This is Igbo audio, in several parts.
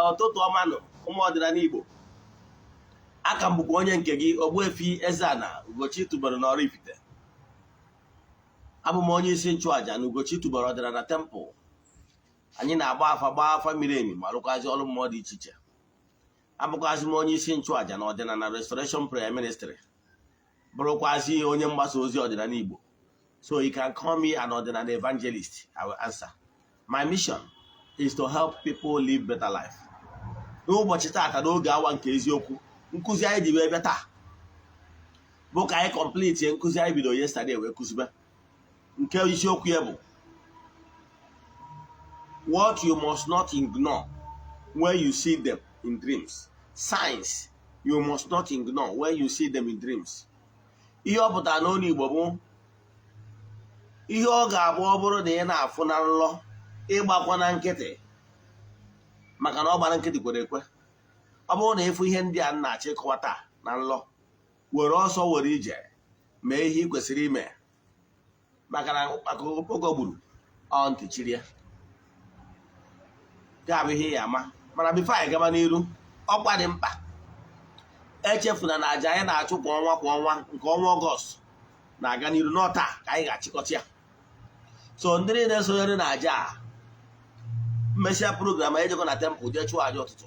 Ọtụtụ ọma nọ ụmụ ọdịnala Igbo, aka m bụkwa onye nke gị Ogbuefi Eze-Ana Ugochi tubelu n'Oraifite. Abụ m onye isi nchụaja na Ugochi tubelu ọdịnala temple. Anyị na-agba afa miri emi ma rụkwazi ọrụ mmụọ dị iche iche. Abụkwazi m onye isi nchụaja na ọdịnala Restoration Prayer Ministry, bụrụkwazi onye mgbasa ozi ọdịnala Igbo. So you can call me an ọdịnala evangelist. I will answer. My mission is to help people live better life. N'ụbọchị taata n'oge awa nke eziokwu, nkụzi anyị ji wee bịa taa bụ ka anyị complete nkụzi anyị bido yesterday wee kụzibe. Nke isiokwu ya bụ what you must not ignore when you see them in dreams. Signs you must not ignore when you see them in dreams. Ihe ọ pụtara n'onu Igbo bụ ihe ọ ga-abụ ọ bụrụ na ị na-afụ na nlọ ịgbakwa na nkịtị, maka na ọ gbara nkịtị kwere ekwe. Ọ bụrụ na ịfụ ihe ndị a na-achọ ịkọwa taa na nlọ, were ọsọ were ije mee ihe ị kwesịrị ime, maka na ogo gburu ọ ntị chiri ya. Ga-abụ ihe ya ama. Mana bifo anyị gaba n'iru, ọkwa dị mkpa echefuna na aja anyị na-achụ kwa ọnwa nke ọnwa Ọgọst na-aga n'iru n'ọta ka anyị ga-achịkọta ya. So ndị niile na-esonyere na aja a, mmesịa program anyị jekọ na temple jee chụọ aja ụtụtụ.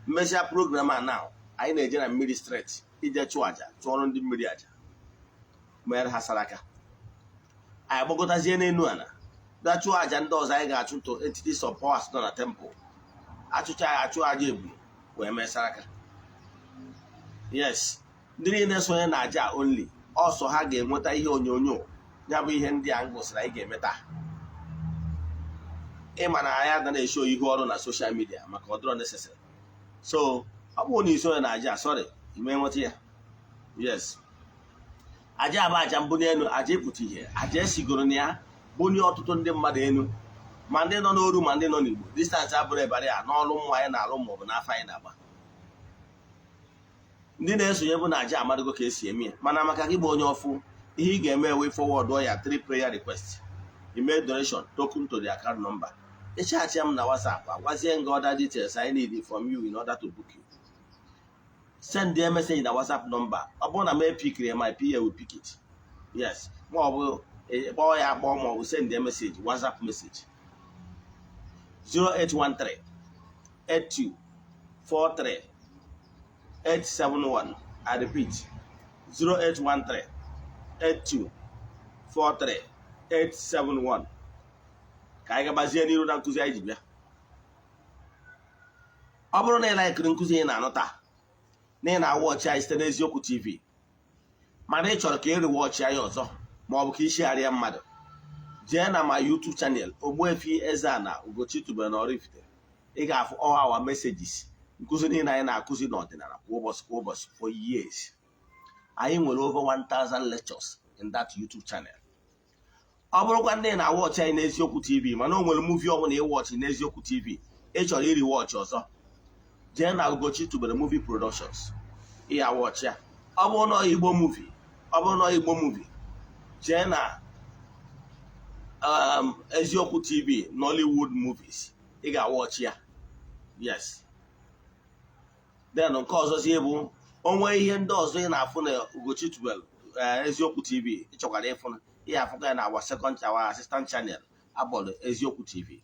Mmesịa program a now anyị na-eje na mmiri straight ije chụọ aja, chụọrọ ndị mmiri aja mere ha saraka. Anyị gbagọtazie n'elu ala bịa chụọ aja ndị ọzọ anyị ga-achụ to entities of powers nọ na temple. Achụcha ya achụ aja ebu wee mee saraka. Yes, ndị niile na-esonye na aja only ọsọ ha ga-enweta ihe onyonyo ya bụ ihe ndị a ngosiri anyị ga-emeta. Ịma na anyị ada na-esho ihu ọrụ na social media maka ọ dịrọ necessary. So ọ bụrụ na isonye na aja, sorry, ime nweta ya. Yes, aja bụ aja mbụ n'elu, aja ịpụta ihe, aja esigoro na ya bunye ọtụtụ ndị mmadụ elu, ma ndị nọ n'oru ma ndị nọ n'Igbo. Distance abụrụ ebara ya n'ọrụ mmụ anyị na-alụ maọbụ n'afọ anyị na-agba. Ndị na-esonye bụ na aja amadịgo ka esi eme ya, mana maka gị bụ onye ọfụ ihe ị ga-eme we forward ya 3 prayer requests. You make donation token to the account number. Ịchachi m na WhatsApp agwazie m other details I need from you in order to book you. Send the message na WhatsApp number. Ọ bụrụ na m epikiri my PA will pick it. Yes. Ma ọ bụ kpọọ ya akpọ ma ọ bụ send the message, WhatsApp message. 0813 8243 871. I repeat, 0813 8243 871. Ka anyị gabazie n'iru na nkụzi anyị ji bịa. Ọ bụrụ na ị laikiri nkụzi ị na-anụ taa, na ị na-awọchị anyị site n'Eziokwu TV, mana ị chọrọ ka ị riwọchị anyị ọzọ ma ọ bụ ka ị shegharịa mmadụ, jee na ma YouTube channel Ogbuefi Eze-Ana Ugochi tubelu na Oraifite. Ị ga-afụ all our messages, nkụzi niile anyị na-akụzi n'ọdịnala kwa ụbọchị for years. Anyị nwere over 1000 lectures in that YouTube channel. Ọ bụrụkwa ndị na-awọchị anyị n'Eziokwu TV mana o nwere movie ọ bụla ịwọchị n'Eziokwu TV ị chọrọ iri wọchị ọzọ, jee na Ugochi tubelu movie productions ịya wọchị ya. Ọ bụrụ na Igbo movie, jee na Eziokwu TV Nollywood movies ị ga-awọchị ya. Yes. Then nke ọzọzie bụ onwe ihe ndị ọzọ ị na-afụ na Ugochi tubelu Eziokwu TV ị chọkwara ịfụ ya afụkwa ya na our assistant channel abọdụ Eziokwu TV.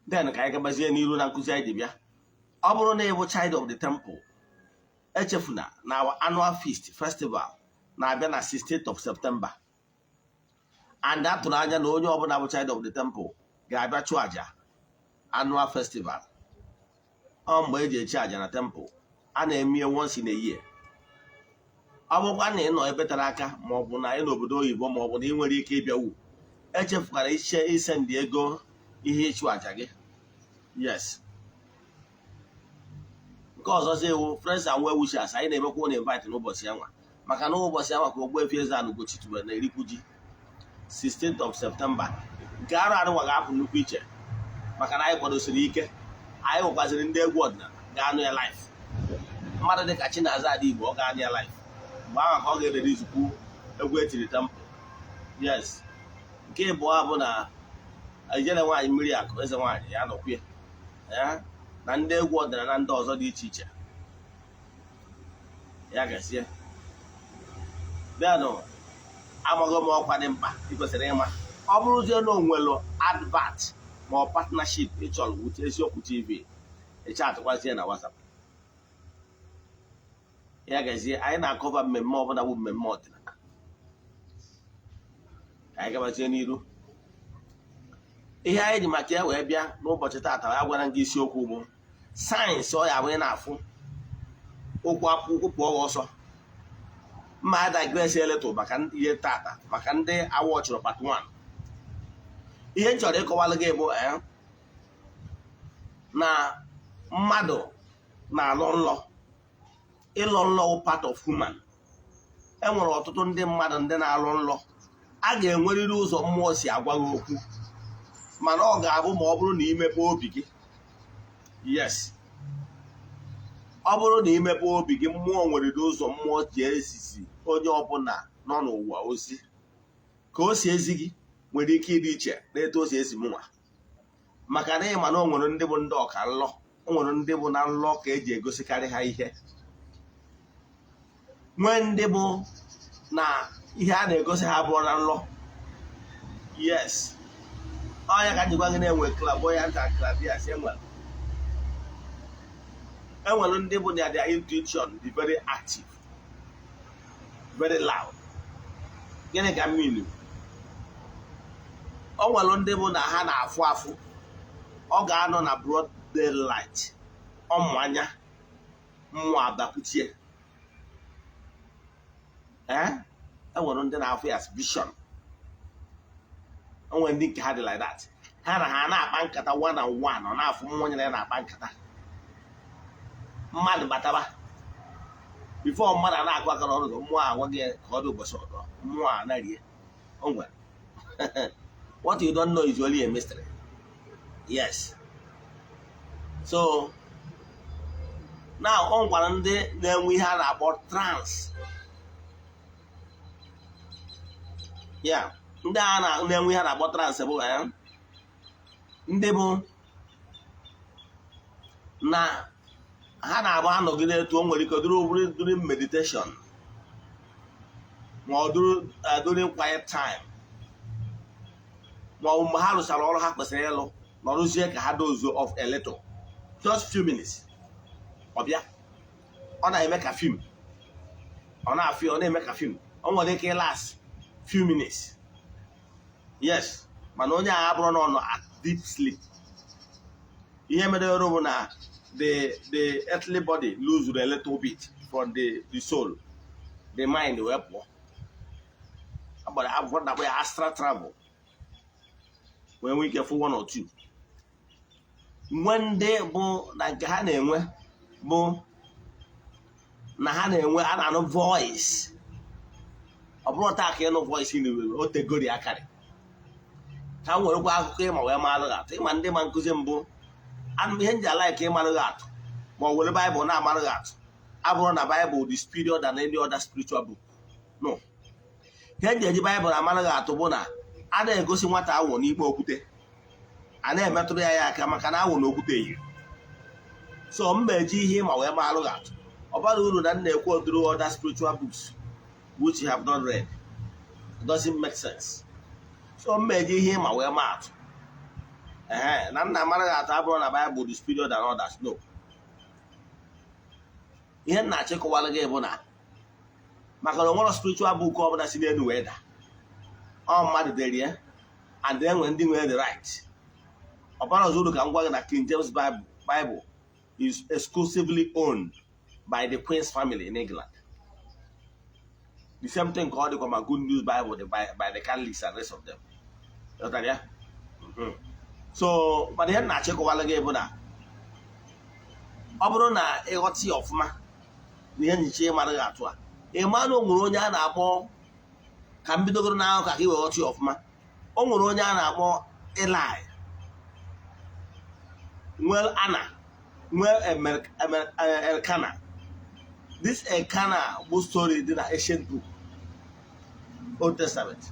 Then ka anyị gabazie n'iru na nkụzi anyị dị bịa. Ọ bụrụ na ị bụ child of the temple, echefuna na our annual feast festival na-abịa na 16th of September. And atụrụ anya na onye ọbụla bụ child of the temple ga-abịa chụọ aja annual festival. Ọ mgbe eji echi aja na temple a na-eme once in a year. Ọ bụkwa na ị nọ ebe tere aka ma ọ bụ na ị n'obodo oyibo ma ọ bụ na ị nwere ike ịbịawu, echefukwara ise ndị ego ihe ịchụ aja gị. Yes. Nke ọzọzi ewu friends and well wishers anyị na-emekwa na invite n'ụbọchị ya nwa, maka na ụbọchị ya nwa ka Ogbuefi Eze-Ana Ugochi tubelu na-erikwu ji 16th of September. Nke arụ arụwa ga-apụ nnukwu iche maka na anyị kwadosiri ike. Anyị nwekwaziri ndị egwu ọdịnala ga-anụ ya live. Mmadụ dịka Chinaza Adigbo ọ ga-anụ ya live mgbe ahụ ka ọ ga-erere izukwu egwu etiri temple. Yes. Nke ịbụọ bụ na ijele nwaanyị mmiri akụ eze nwaanyị ya nọkwu ya na ndị egwu ọdịnala na ndị ọzọ dị iche iche ya gazie. Bịanụ amaghị m ọkwa dị mkpa ị kwesịrị ịma. Ọ bụrụzie na onwelu advert ma ọ partnership ị chọrọ with Eziokwu TV, ịchatụkwazie na WhatsApp ya gazie. Anyị na-akọva mmemme ọbụla bụ mmemme ọdịnala. Anyị gabazie n'iru. Ihe anyị ji maka ya wee bịa n'ụbọchị taata ya gwara gị isiokwu bụ sayensị ọ ya bụ ị na-afụ okwu akwụkwọ pụọ ọsọ. Mma digress eletụ maka ihe tata maka ndị awọchịrị part 1. Ihe m chọrọ ịkọwalụ gị bụ na mmadụ na-alọ nlọ. Ịlọ nlọ part of human. Enwere ọtụtụ ndị mmadụ ndị na-alọ nlọ. A ga-enwerịrị ụzọ mmụọ si agwa gị okwu, mana ọ ga-abụ ma ọ bụrụ na imepe obi gị. Yes. Ọ bụrụ na imepe obi gị, mmụọ nwerịrị ụzọ mmụọ ji esisi onye ọbụla nọ n'ụwa ozi. Ka o si ezi gị nwere ike ịdị iche na etu o si esi mụnwa, maka na ịma na o nwere ndị bụ ndị ọka nlọ, o nwere ndị bụ na nlọ ka eji egosikarị ha ihe, nwee ndị bụ na ihe a na-egosi ha bụrụ na nlọ. Yes. Ọnya ka njikwa gị na-enwe clairvoyant and clairvoyance. Enwere ndị bụ na their intuition dị very active, very loud. Gịnị ka mmiri? O nwere ndị bụ na ha na-afụ afụ. Ọ ga-anọ na broad daylight, ọmụ anya mmụọ abakwuchie. Enwere ndị na-afụ ya vision. Onwe ndị nke ha dị like that. Ha na-akpa nkata one on one, ọ na-afụ mmụọ nyere ya na-akpa nkata. Mmadụ bataba before mmadụ a na-akụ aka n'ọrụ, mmụọ agwa gị ka ọ dị ụbọchị ọdọ, mmụọ a na-erie. O nwere what you don't know is only a mystery. Yes. So now ọ gwara ndị na-enwe ihe a na-akpọ trance. ya ndị a na-enwe ihe na-akpọ trance bụ ndị bụ na ha na-abụ anọgide etu o nwere ike during meditation ma ọ during quiet time ma ọ bụ mgbe ha rụchara ọrụ ha kwesịrị ịlụ nọrụzie ka ha dozuo of a little just few minutes ọbịa ọ na-eme ka fim ọ na-eme ka fim ọ nwere ike last few minutes yes mana onye agha bụrụ na ọ nọ at deep sleep ihe mere ọrụ bụ na the earthly body lose a little bit from the soul the mind wee pụọ agbara akwụkwọ na-akpọ ya astral travel wee nwee ike fụ one or two nwe ndị bụ na nke ha na-enwe bụ na ha na-enwe a na-anụ voice ọ bụrụ taa ka ịnụ voice na o tegori akarị ka m werekwa akụkọ ịma wee malụ gị atụ ịma ndị ma nkụzi mbụ ihe nji ala ka ịmalụ gị atụ ma ọ were baịbụl na-amalụ gị atụ abụrụ na baịbụl dị superior than any other spiritual book no ihe nji eji baịbụl amalụ gị atụ bụ na a na-egosi nwata awụ n'ikpe okwute a na-emetụrụ ya aka maka na awụ na okwute yiri so m eji ihe ịma wee malụ gị atụ ọ bara uru na na-ekwu oduru other spiritual books which you have not read. It doesn't make sense. So m eji ihe ịma wee maa atụ na nna amara gị atụ abụrụ na Bible dị superior than others no ihe nna achịkọwara gị bụ na maka na onwere spiritual book ọ bụla si n'elu wee daa ọ mmadụ dere ya and enwe ndị nwere the right ọ bara ọzọ uru ka m gwa gị na King James Bible is exclusively owned by the Queen's family in England. The same thing called the Good News Bible by the Catholics and the rest of them. So, but ihe na achịkọwala gị bụ na ọ bụrụ na ịghọta ya ọfụma na ihe nyicha ịmara gị atụ a ịma na o nwere onye a na-akpọ ka m bidogoro n'ahụ ka ị wee ghọta ya ọfụma o nwere onye a na-akpọ Eli nwee Ana nwee Elkana. This Elkana bụ story dị na ancient book Old Testament.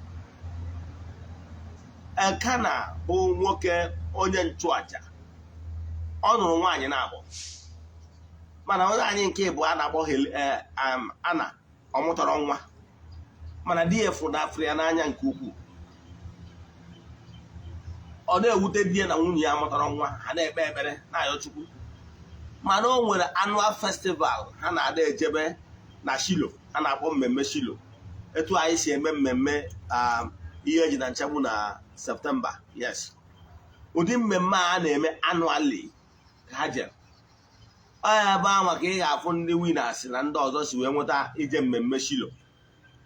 Elkana bụ nwoke onye nchụaja ọ nụrụ nwaanyị na-abụ mana onye anyị nke bụ a na-akpọ Ana ọ mụtara nwa mana di ya fụrụ afọ ya n'anya nke ukwuu ọ na-ewute di ya na nwunye ya mụtara nwa ha na-ekpe ekpere na-ayọ Chukwu mana o nwere annual festival ha na-ada ejebe na Shilo a na-akpọ mmemme Shilo etu anyị si eme mmemme ihe eji na nchegbu na Septemba yes ụdị mmemme a na-eme annually ka ha jere ọ ebe ahụ maka ị ga-afụ ndị winners na ndị ọzọ si wee nweta ije mmemme Shilo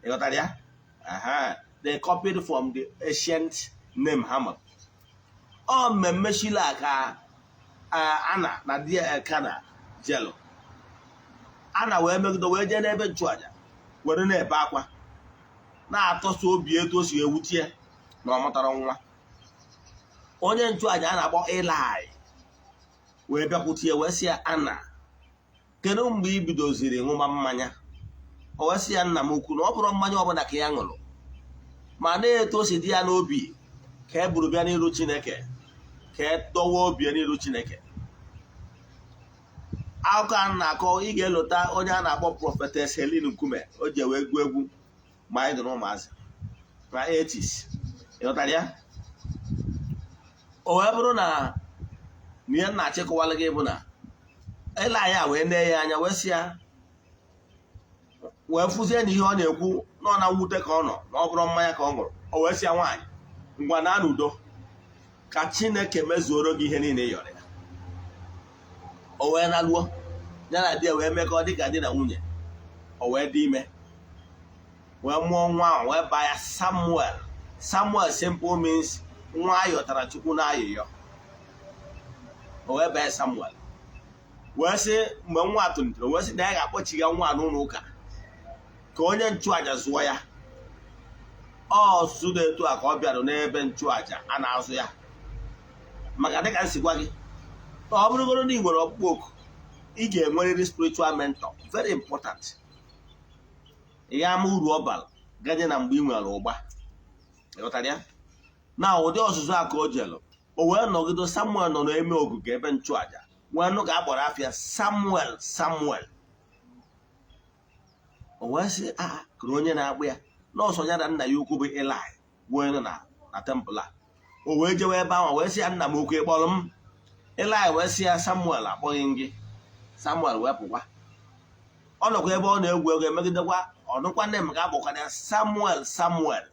ịghọtara ya they copied from the ancient name Hamad ọ mmemme Shilo a ka Ana na di Elkana jelo Ana wee megide wee jee n'ebe nchụaja were na-ebe akwa na-atọsa obi etu o si ewutie na ọ mụtara nwa onye nchụaja a na-akpọ Eli wee bịakwutie wee sị ya Ana kedu mgbe i bidoziri ṅụma mmanya o wee sị ya nna m ukwu na ọ bụrụ mmanya ọbụla ka ya ṅụrụ ma na-eto o si dị ya n'obi ka e buru bịa n'iru Chineke ka e dọwa obi n'iru Chineke akụkọ a na-akọ ị ga-elota onye a na-akpọ Prophetess Helen Nkume o ji wee gụọ egwu ma anyị dị n'ụmụazị na 80s ịghọtara ya o wee bụrụ na ihe nna achịkọwala gị bụ na ele anya wee nee ya anya wee sị ya wee fụzie na ihe ọ na-ekwu nọ na mwute ka ọ nọ na ọ bụrụ mmanya ka ọ ṅụrụ o wee sị ya nwaanyị ngwa na n'udo ka Chineke mezuoro gị ihe niile yọrọ ya o wee naluo ya na di ya wee mekọ dị ka di na nwunye o wee dị ime wee mụọ nwa ahụ wee baa ya Samuel. Samuel simple means nwa ayọtara Chukwu n'ayịyọ o wee baa ya Samuel wee sị mgbe nwa tolitere wee sị na ya ga-akpọchiga nwa n'ụlọ ụka ka onye nchụaja zụọ ya ọ ọzụzụ dị etu a ka ọ bịara n'ebe nchụaja a na-azụ ya maka dịka m si gwa gị ọ bụrụgoro na ị nwere ọkpụkpọ oku ị ga-enwerịrị spiritual mentor very important ị ga ama uru ọ bara gaje na mgbe ị nwere ụgba ịghọtara ya na ụdị ọzụzụ a ka o jelụ o wee nọgide Samuel nọ n'ime ogige ebe nchụaja wee nụ ka a kpọrọ afịa Samuel o wee sị kụrụ onye na-akpụ ya nọọsụ ya na nna ya ukwu bụ Eli wee nọ na tempụl a o wee jewe ebe ahụ wee sị ya nna m ukwu kpọrọ m Eli wee sị ya Samuel akpọghị gị Samuel wee pụkwa ọ nọkwa ebe ọ na-egwu egwu emegidekwa ọnụkwa nne m ga-akpọkwana ya Samuel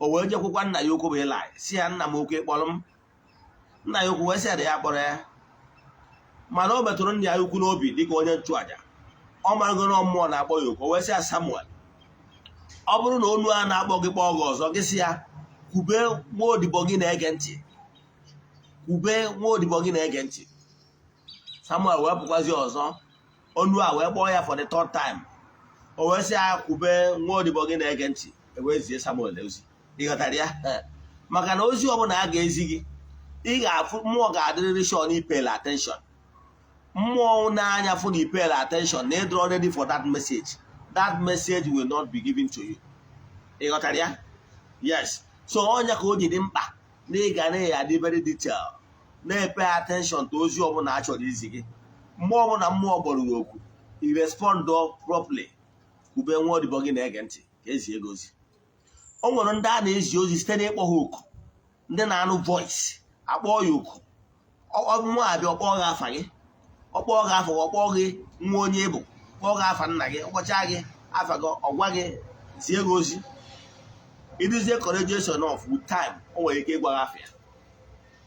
o wee jekwukwa nna ya ukwu bụ Eli si ya nna m ukwu kpọrọ m nna ya ukwu wee sị ya kpọrọ ya mana o metụrụ nna ya ukwu n'obi dịka onye nchụaja ọ maragoro mmụọ na-akpọ ya okwu o wee sị ya Samuel ọ bụrụ na onu a na-akpọ gị kpọọ gị ọzọ gị sị ya kwube nwa odibo gị na-ege ntị kwube nwa odibo gị na-ege ntị Samuel wee pụkwazi ọzọ onu a wee kpọọ ya for the third time o wee sị ya kwube nwa odibo gị na-ege ntị ewee zie Samuel ozi ịghọtara ya maka na ozi ọbụla a ga-ezi gị ị ga-afụ mmụọ ga-adịrịrị sure na ipele attention mmụọ n'anya fụ na ipele attention na ịdị ready for that message will not be given to you ịghọtara ya yes so ọnya ka o ji dị mkpa na ị ga na-adị very detail na-epe attention to ozi ọbụla a chọrọ izi gị mmụọ ọbụla mmụọ gbọrọ gị okwu i respond properly kwube nwa odibo gị na-ege ntị ka ezi ego ozi o nwere ndị a na-ezi ozi site n'ịkpọ ha oku ndị na-anụ voice akpọọ ya oku mmụọ abịa ọkpọọ gị afa gị ọkpọọ gị afọ ọkpọọ gị nwa onye bụ kpọọ gị afa nna gị ọkpọcha gị afa gị ọgwa gị zie gị ozi iduzie correlation of with time o nwere ike ịgwa gị afọ ya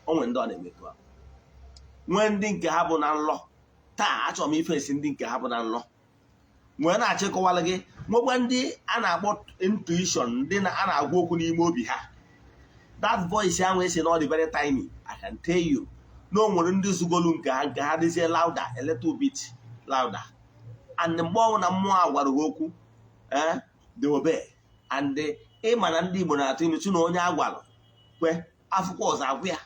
o nwere ndị ọ na-emetụ ahụ nwee ndị nke ha bụ na nlọ taa achọrọ m ifesi ndị nke ha bụ na nlọ nwee na-achịkọwala gị nwekwa ndị a na-akpọ intuition ndị a na-agwa okwu n'ime obi ha that voice ahụ esi na ọ dị very tiny I can tell you na o nwere ndị zugolu nke ha dịzie louder a little bit louder and mgbe ọnwụ na mmụọ a gwara gị okwu they obey and ịma na ndị Igbo na-atụ ilu na onye agwalụ kwe afụkwa ọzọ agwụ ya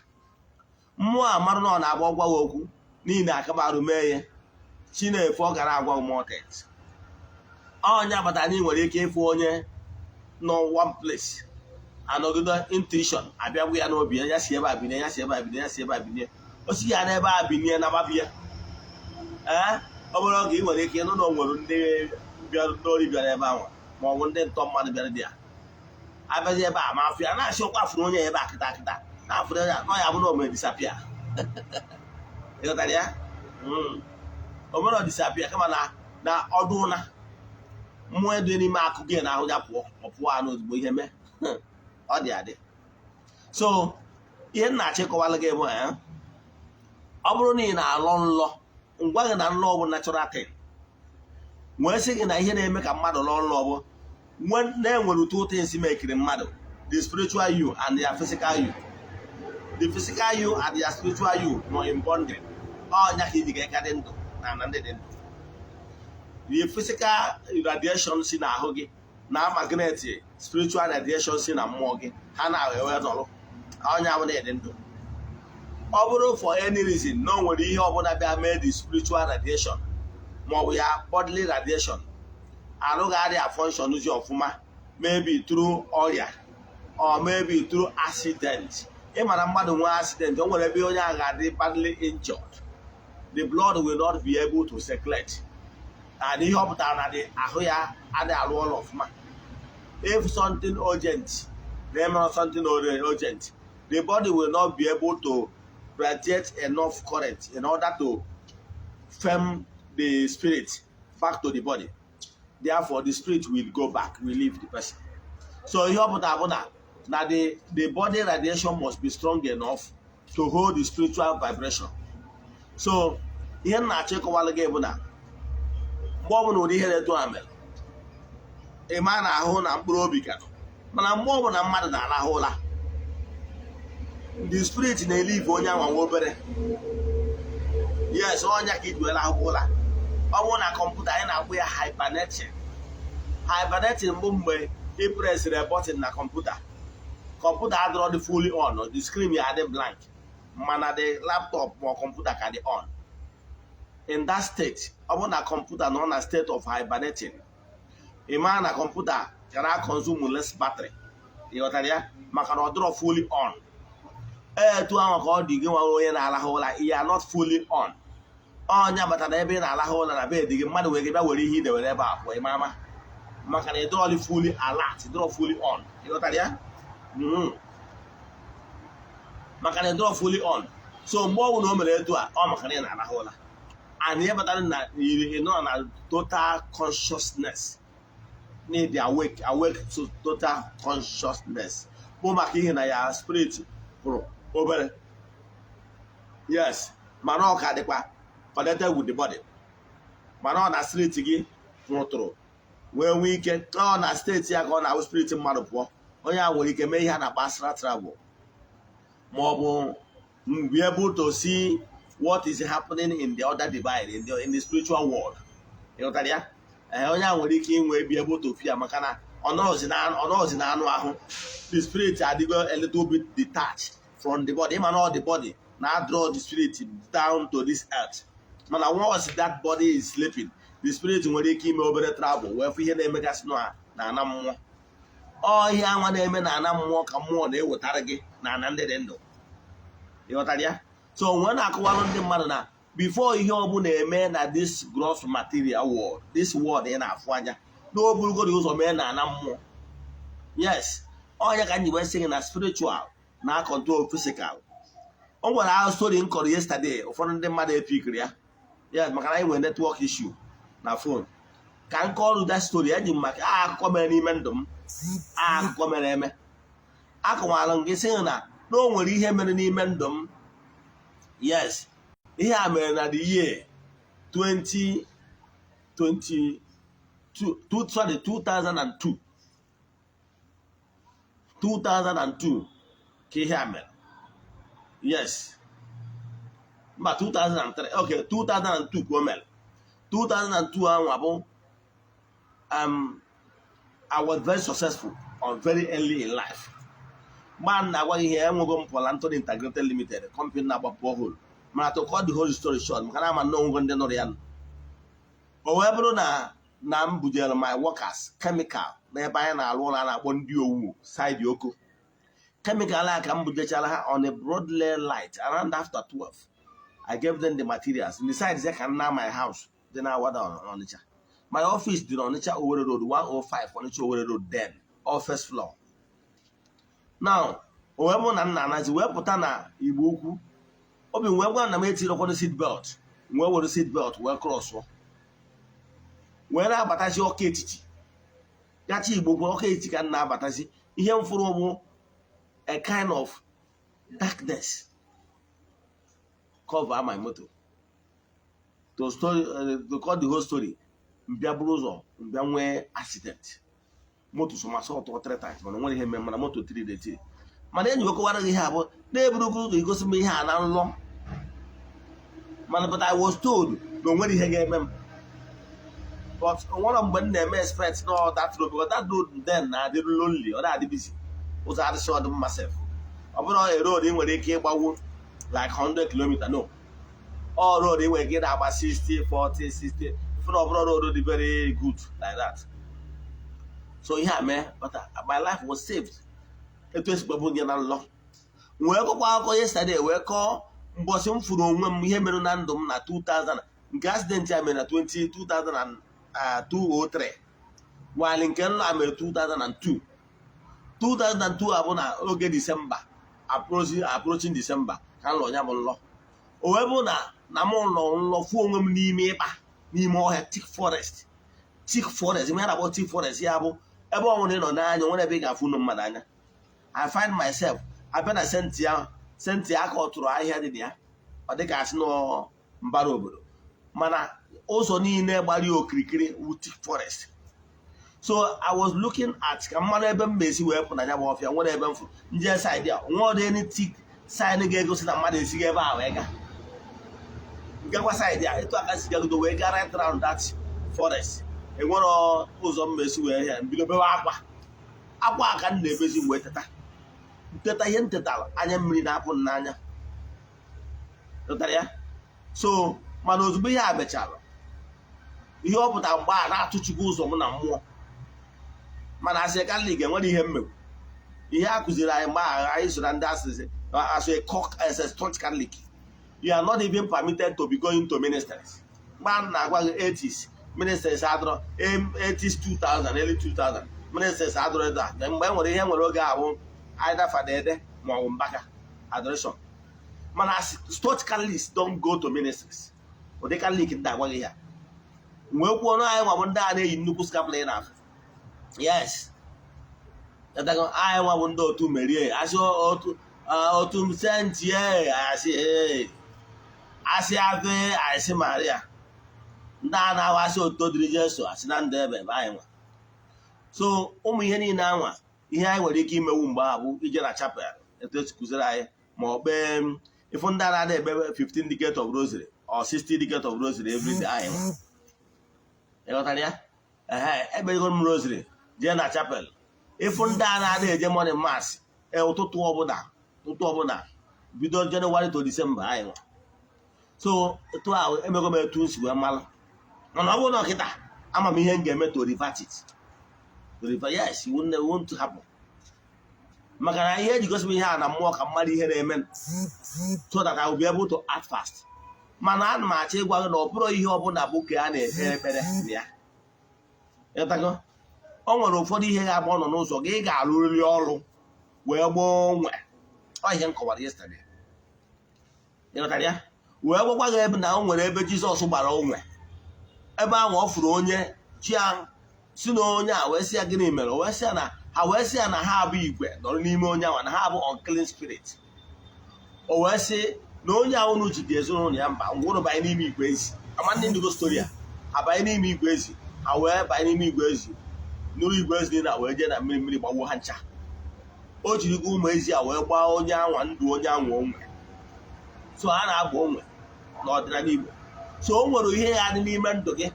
mmụọ a marụ na ọ na-agba ọgwa gị okwu n'ihi na akabarụ mee ya Chinefe ọ gara agwa motet onye agbata anyị nwere ike ịfụ onye nọ one place anọgide intuition abịagwu ya n'obi ya si ebe a binye ya si ebe a binye ya si ebe a binye o si ya n'ebe a binye na gbabie ọ bụrụ oge ị nwere ike ịnụ na o nwere ndị n'ori bịara ebe ahụ ma ọ bụ ndị ntọ mmadụ bịara dị ya abịazi ebe a ma afụ ya na-asị ọkwa fụrụ onye ebe a kịta na-afụrụ ya nọ ya bụ na omere disapia ịghọtara ya omere disapia kama na ọdụ na mmụọ dị n'ime akụ gị na ahụ ya pụọ anụ ozugbo ihe mee ọ dị adị so ihe m na-achịkọwala gị bụ ọ bụrụ na ị na-alọ nlọ ngwa gị na nlọ ọ bụ natural thing wee sị gị na ihe na-eme ka mmadụ lọọ nlọ bụ na-enwere ụtụ ụtụ esi mekiri mmadụ the spiritual you and their physical you the physical you and their spiritual you nọ in bonding ọnya ka iji ga-eka dị ndụ na ndị dị ndụ the physical radiation si n'ahụ gị na magnet spiritual radiation si na mmụọ gị ha na-ewe nọrọ onye abụla dị ndụ ọ bụrụ for any reason na o nwere ihe ọbụla bịa mee the spiritual radiation maọbụ ya bodily radiation arụghị adịghị function uzi ọfụma maybe through ọrịa or maybe through accident ịmara mmadụ nwee accident o nwere ebe onye ahụ ga-adị badly injured the blood will not be able to circulate and ihe ọ pụtara na dị ahụ ya adịghị arụ ọrụ ọfụma if something urgent something urgent the body will not be able to radiate enough current in order to firm the spirit back to the body. Therefore, the spirit will go back, will leave the person. So ihe ọ pụtara bụ na the body radiation must be strong enough to hold the spiritual vibration. So ihe m na-achịkọwala gị bụ na mgbe ọ bụla ụdị ihe na-eto ha mere ịma na-ahụ na mkpụrụ obi ka nọ mana mgbe ọ bụla mmadụ na-arahụ ụra the spirit na-elive onye anwa nwa obere yes ọnya ka iduela ahụ ụra ọ bụrụ na kọmputa anyị na-akpụ ya hibernating bụ mgbe ị presịrị bọtịn na kọmputa adịrọ dị fully on the screen ya adị blank mana the laptop ma kọmputa ka dị on in that state ọ bụrụ na kọmputa nọ na state of hibernating ị maa na kọmputa gara consume less battery ịghọtara ya maka na ọ dịrọ fully on. Etu ahụ ka ọ dị gị nwa onye na-alahụ ụra, you are not fully on. Onye batara ebe ị na-alahụ ụra na bed gị, mmadụ wee gị bịa were ihe ị dewere ebe a pụọ ịma ama, maka na ịdịrọ fully alert, ịdịrọ fully on. ịghọtara ya maka na ịdịrọ fully on. So mgbe ọnwụ na o mere etu a, ọ maka na ị na-alahụ ụra, and ihe batara na ị nọ na total consciousness, need awake to total consciousness, bụ maka ihe na ya spirit pụrụ obere. Yes, mana ọ ka dịkwa connected with the body, mana ọ na spirit gị nwụtụrụ wee nwee ike, ọ na steeti ya ka ọ na-awụ spirit mmadụ pụọ. Onye a nwere ike mee ihe a na-akpa astral travel, ma ọ bụ be able to see what is happening in the other divine, in the spiritual world. ịghọtara ya onye a nwere ike inwe be able to feel, maka na ọ nọrọzi na anụ ahụ. The spirit adịgo a little bit detached from the body, mana all the body na draw the spirit down to this earth. Mana once that body is sleeping, the spirit nwere ike ime obere travel wee fụ ihe na-emegasị na ana mmụọ. Ọ ihe anwa na-eme na ana mmụọ ka mmụọ na-ewetara gị na ana ndị dị ndụ. ịghọtara ya? So when na-akọwalụ ndị mmadụ na before ihe ọbụla eme na this gross material world, this world ị na-afụ anya, na o burugodi ụzọ mee na ana mmụọ. Yes, onye ka anyị wee sị gị na spiritual na control physical. O nwere ahụ story m kọrọ yesterday, ụfọdụ ndị mmadụ epikiri ya. Yes, maka na anyị nwere network issue na phone. Ka m kọọrụ that story, eji m maka akụkọ mere n'ime ndụ m, akụkọ mere eme. Akọwara m gị sị na o nwere ihe mere n'ime ndụ m. Yes, ihe a mere na the year 2002 ka ihe a mere. Yes, mba 2003, okay, 2002 ka o mere. 2002 ahụ abụ I was very successful or very early in life. Man na-agwa ihe enwego m Polanton Integrated Limited, company na-agba borehole. Mana to cut the whole story short, maka na ama nnọọ ndị nọrọ ya. O wee bụrụ na m bujere my workers chemical n'ebe anyị na-alụ ụlọ a na-akpọ ndị owu side Oko. Chemical a ka m bujechara ha on a broad light around after 12. I gave them the materials. In the side they can now my house. Then I went on Onitsha. My office did Onitsha Owerri Road 105 Onitsha Owerri Road then, all first floor. Now, whenever na anazi we put na Igbo Ukwu, obi we gwa na metiri okwo seat belt. We were seat belt we cross so. We na abatazi oke etiti. Ya chi Igbo oke etiti ka na abatazi. Ihe mfuru obu a kind of darkness cover my motor. To story to cut the whole story. Mbia buru ụzọ mbia nwee accident. Moto somersault or 3 times, mana nwere ihe mere mana moto 3 dey tiri. Mana enyi okowara gị ihe abụ na-eburugo ụzọ igosi m ihe a na nlọ. Mana but I was told na nwere ihe ga-eme m. But one mgbe m na-eme expect no that road, because that road then na adị lonely or na-adị busy. Ụzọ adịsị ọdụ mma sef. Ọ bụrụ a road ị nwere ike ịgbawo like 100 km, no. All road ị nwere ike na-agba 60, 40, 60. Of road is very good like that. So yeah, man, but my life was saved. It was babu nyana lo. We go yesterday. We call mbosi mfuru onwe m ihe mere na ndụ m na 2000. Nke accident ya mere na 2003. While nke nna mere 2002. 2002 abụ na oge December, approaching December ka nlọ nya bụ nlọ. O wee bụ na m nlọ fu onwe m n'ime ịkpa. N'ime ọhịa thick forest. Ime na about thick forest ya bụ ebe ọnwụ nọ n'anya nwere ebe ị ga-afụ unu mmadụ anya. I find myself abịa na senti aka ọ tụrụ ahịhịa dị na ya, ọ dị ka asị nọ mbara obodo, mana ụzọ niile gbara okirikiri with thick forest. So I was looking at ka mmanụ ebe m esi wee pụ na ya bụ ọfịa, nwere ebe m fụ nje side ya nwa ọdụ eni thick sign ga-egosi na mmadụ esighị ebe a wee gaa. Gakwa side ya etu aka si gagodo wee gaa right around that forest. Enwere ụzọ mmesi wee ya mbido bewe akwa aka m na-ebezi wee teta ihe ntetara anya mmiri na-apụ n'anya. Tụtara ya. So mana ozugbo ihe a mechara, ihe ọ pụtara mgbe a na-atụchukwu ụzọ m na mmụọ, mana asị ka nli ga-enwere ihe mmewu ihe a kụziri anyị mgbe anyị so na ndị asịsị as a church Catholic, you are not even permitted to be going to ministries. Mgbe a na-agwa gị 80s ministries adọrọ 80s 2000 early 2000 ministries adọrọ da mgbe e nwere ihe nwere oge ahụ either Fadede ma ọ bụ Mbaka adoration, mana church Catholics don't go to ministries. Ụdị Catholic ndị agwa gị ya wee kwuo na anyị nwabụ ndị a na-eyi nnukwu scapular n'afọ. Yes, anyị nwabụ ndị otu merie asị otu senti asị ave asị Maria, ndị a na-awasị otu dịrị Jesu asị na ndị ebe anyị nwa. So ụmụ ihe niile anwa ihe anyị nwere ike imewu mgbe ahụ bụ ije na chapel etu esi kụziri anyị ma ọ kpee ịfụ ndị a na-ekpe 15 decades of rosary or 60 decades of rosary every day anyị nwa. Ịghọtara ya? Ekpego m rosary jee na chapel. Ịfụ ndị a na-eje morning mass ụtụtụ ọbụla bido January to December anyị nwa. So etu ahụ emego m etu nsi wee malụ, mana ọ bụrụ na ọkịta ama m ihe m ga-eme to revert it. Yes, it won't happen. Maka na ihe eji gosi m ihe a na mmụọ ka mmadụ ihe na-eme so that I will be able to act fast. Mana ana m achọ ịgwa gị na ọ bụrụ ihe ọbụla bụ ka a na-ekpe ekpere ya. Ịghọtago? O nwere ụfọdụ ihe ga-agba ọnọ n'ụzọ gị, ị ga-alụrịrị ọrụ wee gbaa onwe. Ọ ihe m kọwara yesterday. Ịghọtara ya? Wee gwakwa gị ebe na o nwere ebe Jizọs gbara onwe, ebe ahụ ọ fụrụ onye chi ahụ si na onye a wee sị ya gịnị mere, wee sị ya na ha abụ igwe nọrọ n'ime onye ahụ na ha abụ unclean spirit. O wee sị na onye ahụ unu ji ga-ezuru ya mba ngwụrụ banye n'ime igwe ezi. Ama ndị ndigo story ha banye n'ime igwe ezi, ha wee banye n'ime igwe ezi nụrụ igwe ezi niile wee jee na mmiri gbagbuo ha ncha. O jiri gị ụmụ ezi a wee gbaa onye anwa ndụ onye anwa onwe. So ha na-agba onwe n'ọdịnala Igbo. So o nwere ihe ya dị n'ime ndụ gị,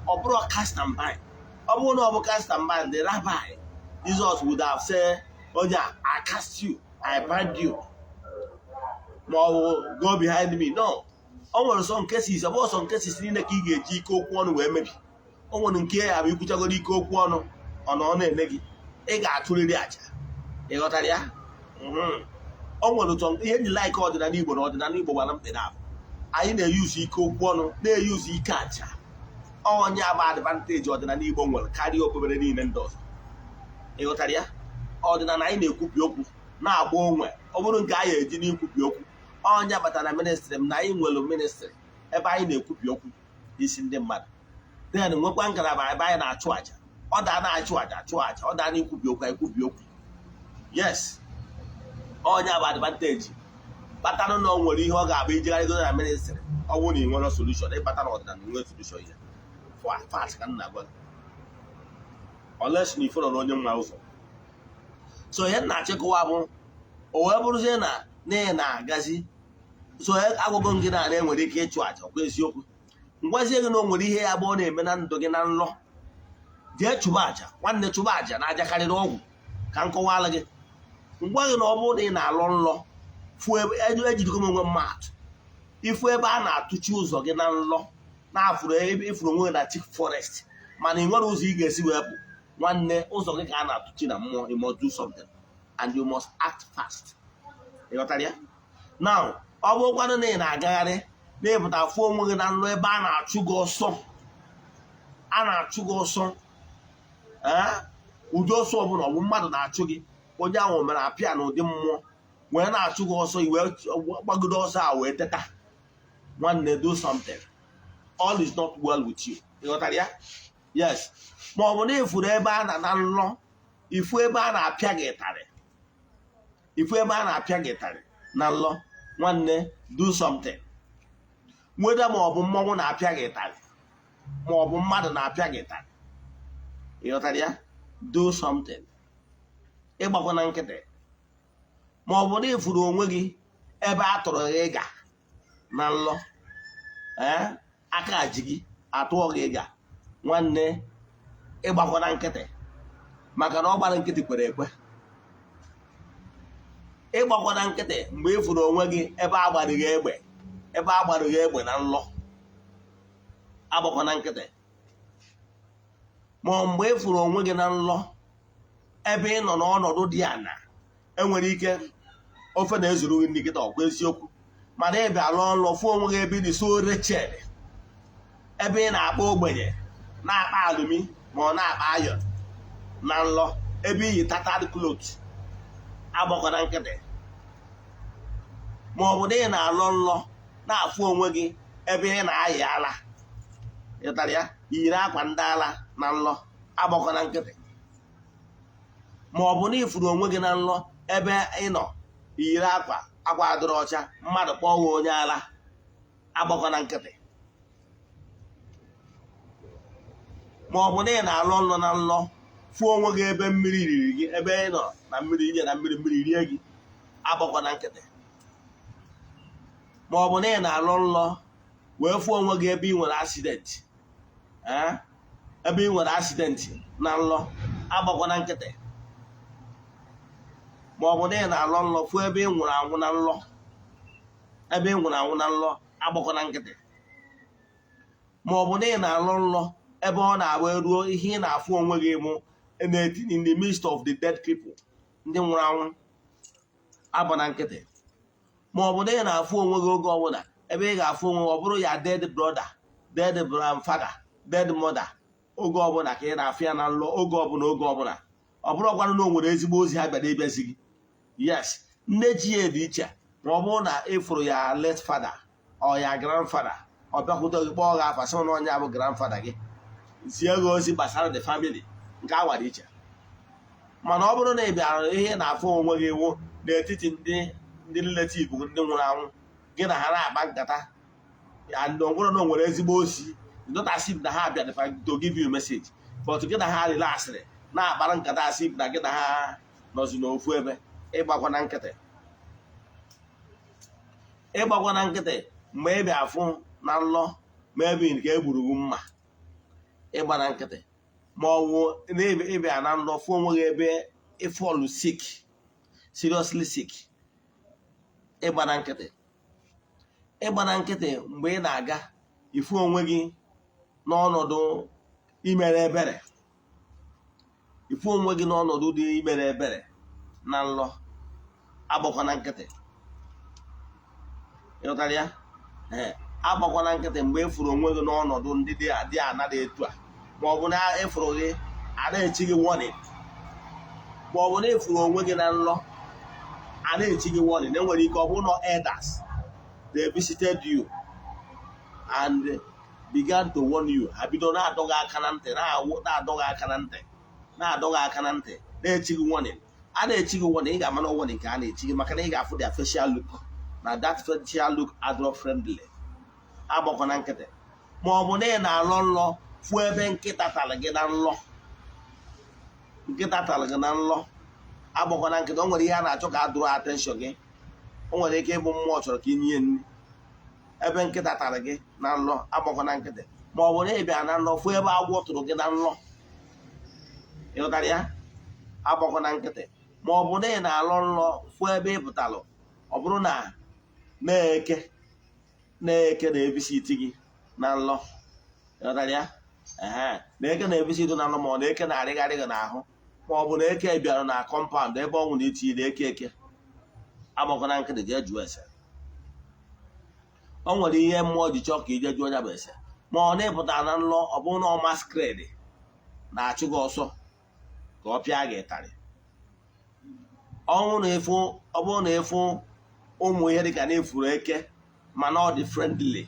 ọ bụrụ cast and bind. Ọ bụrụ na ọ bụ cast and bind, the rabbi Jesus would have said, onye I cast you, I bind you, ma ọ bụ go behind me. No, o nwere some cases, ọ bụ some cases niile ka ị ga-eji ike okwu ọnụ wee mebi. O nwere nke ya bụ ikwuchagoro ike okwu ọnụ ọ na-eme gị, ị ga-atụrịrị aja. Ịghọtara ya? O nwere ụtọ ihe ndị like ọdịnala Igbo na ọdịnala Igbo gbara mkpe na anyị na-eyuzu ike okwu ọnụ na-eyuzu ike aja. Onye bụ advantage ọdịnala Igbo nwere karịa okpukpere niile ndị ọzọ. Ịghọtara ya? Ọdịnala anyị na-ekwupi okwu na-agba onwe, ọ bụrụ nke anyị eji n'ikwupi okwu. Onye batara ministrị m na anyị nwere ministrị ebe anyị na-ekwupi okwu isi ndị mmadụ. Then nwekwa ngalaba ebe anyị na-achụ aja. Ọ daa na-achụ aja achụ aja, ọ daa na-ekwupi okwu anyị kwupi okwu. Yes, onye bụ advantage kpatara na o nwere ihe ọ ga-abụ ijegharịgo na ministrị. Ọ bụrụ na ị nwere solution, ịkpata na ọdịnala nwere solution ya fast ka m na-agwa gị, unless na ifo na onye mma ụzọ. So ihe na-achịkọwa bụ o wee bụrụzie na ị na-agazi. So agwụgo gị na enwere ike ịchụ aja, ọkwa eziokwu. Ngwazie gị na o nwere ihe ya bụ ọ na-eme na ndụ gị na nlọ, jee chụba aja. Nwanne, chụba aja na aja karịrị ọgwụ. Ka m kọwala gị, ngwa gị na ọ bụrụ na ị na-alọ nlọ fụ ejidego m onwe mmadụ ifu ebe a na-atụchi ụzọ gị na nlọ na-afụrụ ifuru onwe na chief forest, mana ị nwere ụzọ ị ga-esi wee pụ. Nwanne, ụzọ gị ka a na-atụchi na mmụọ. You must do something and you must act fast. Ịghọtara ya? Now, ọ bụrụkwanụ na ị na-agagharị na-epụta fụ onwe gị na nlọ ebe a na-achụ gị ọsọ, ụdị ọsọ ọbụla ọ bụ mmadụ na-achụ gị, onye ahụ mere apịa na ụdị mmụọ wee na-achụ gị ọsọ, iwe gbagodo ọsọ a wee teta. Nwanne, do something. All is not well with you. Ịghọtara ya? Yes. Ma ọ bụ na ifuru ebe a na nlọ, ifu ebe a na-apịa gị ịtarị na nlọ, nwanne, do something. Weda ma ọ bụ mmọnwụ na-apịa gị ịtarị ma ọ bụ mmadụ na-apịa gị ịtarị. Ịghọtara ya? Do something. Ịgbakwa na nkịtị. Ma ọ bụ na ifuru onwe gị ebe a tụrụ gị ịga na nlọ, aka ji gị atụọ gị ịga, nwanne, ịgbakwa na nkịtị. Maka na ọ gbara nkịtị kwere ekwe. Ịgbakwa na nkịtị mgbe ifuru onwe gị ebe a gbara gị egbe na nlọ, agbakwa na nkịtị. Ma mgbe ifuru onwe gị na nlọ ebe ị nọ n'ọnọdụ dị ana enwere ike ofe na-ezuru gị ndị kịta ọkwa eziokwu, mana ị bịa lụọ nlọ fụ onwe gị ebe ị dị so reched, ebe ị na-akpa ogbenye na-akpa alụmi ma ọ na-akpa ayọn na nlọ, ebe iyi tatad klot agbakọ na nkịtị, ma ọ bụ na ị na-alọ nlọ na-afụ onwe gị ebe ị na-ayị ala, ịtara ya yiri akwa ndị ala na nlọ agbakọ na nkịtị, ma ọ bụ na ifuru onwe gị na nlọ ebe ị nọ yiri akwa adịrọ ọcha, mmadụ kpọọ gị onye ala agbakọ na nkịtị, ma ọ bụ na ị na-alọ nlọ na nlọ fụ onwe gị ebe mmiri riri gị, ebe ị nọ na mmiri nye na mmiri rie gị agbakọ na nkịtị, ma ọ bụ na ị na-alọ nlọ wee fụ onwe gị ebe ị nwere asidenti, ebe ị nwere asidenti na nlọ agbakọ na nkịtị, ma ọ bụ na ị na-alọ nlọ fụ ebe ị nwụrụ anwụ na nlọ, ebe ị nwụrụ anwụ na nlọ agbakọ na nkịtị, ma ọ bụ na ị na-alọ nlọ ebe ọ na-agba eruo ihe ị na-afụ onwe gị mụ in the midst of the dead people, ndị nwụrụ anwụ abụ na nkịtị, ma ọ bụ na ị na-afụ onwe gị oge ọbụla ebe ị ga-afụ onwe ọ bụrụ ya dead brother, dead grandfather, dead mother, oge ọbụla ka ị na-afụ ya na nlọ, oge ọbụla ọ bụrụ ọgwanụ na o nwere ezigbo ozi ha bịara ịbịazi gị. Yes, nne ji ya dị iche, ma ọ bụrụ na ịfụrụ ya late father ọ ya grandfather, ọ bịakwute gị kpọọ gị afa sị na onye abụ grandfather gị, zie gị ozi gbasara the family, nke awa dị iche. Mana ọ bụrụ na ị bịara ihe na-afụ onwe gị wụ n'etiti ndị relative ndị nwụrụ anwụ, gị na ha na-akpa nkata and ọgwụrụ na o nwere ezigbo ozi, not as if na ha bịara to give you a message, but gị na ha relaxịrị na-akpara nkata as if na gị na ha nọzi n'ofu ebe, ịgbakwa na nkịtị mgbe ị bịa afụ na nlọ ma ebe nke egburu gị mma, ịgba na nkịtị, ma ọ bụ na ịbịa na nlọ fụ onwe gị ebe ịfọlụ sick, seriously sick, ịgba na nkịtị mgbe ị na-aga ifu onwe gị n'ọnọdụ imere ebere, ifu onwe gị n'ọnọdụ dị imere ebere na nlọ agbakọ na nkịtị, ịghọtara ya? Agbakọ na nkịtị mgbe ịfụrụ onwe gị n'ọnọdụ ndị dị anaghị etu a, ma ọ bụ na ịfụrụ gị a na-echi gị warning, ma ọ bụ na ịfụrụ onwe gị na nlọ a na-echi gị warning. Enwere ike ọ bụrụ na elders they visited you and began to warn you, ha bido na-adọ gị aka na ntị, na-echi gị warning. A na-echi gị warning, ị ga-ama na warning ka a na-echi gị, maka na ị ga-afụ their facial look, na that facial look adro friendly. Agbakọ na nkịtị. Ma ọ bụ na ị na-alọ nlọ fụ ebe nkịta tara gị na nlọ, agbakọ na nkịtị. O nwere ihe a na-achọ ka a dụrụ attention gị, o nwere ike ịbụ mmụọ chọrọ ka inye nri, ebe nkịta tara gị na nlọ agbakọ na nkịtị. Ma ọ bụ na ị bịa na nlọ fụ ebe agwọ tụrụ gị na nlọ, ịghọtara ya? Agbakọ na nkịtị. Ma ọ bụ na ị na-alọ nlọ fụ ebe ị pụtalụ, ọ bụrụ na na-eke na-evisiti gị na nlọ, ịghọtara ya? Na-eke na-evisiti na nlọ, ma ọ na-eke na-arịgharị gị n'ahụ, ma ọ bụ na eke bịara na kọmpaụnd ebe ọ nwụrụ itinye eke, agbakọ na nkịtị jee jụọ ese. O nwere ihe mmụọ ji chọọ ka ije jụọ ya bụ ese. Ma ọ na-ịpụta na nlọ, ọ bụrụ na ọ masquerade na-achụ gị ọsọ ka ọ pịa gị ịtarị. Ọ bụrụ na ịfụ ụmụ ihe dịka na-efuru eke, mana ọ dị friendly,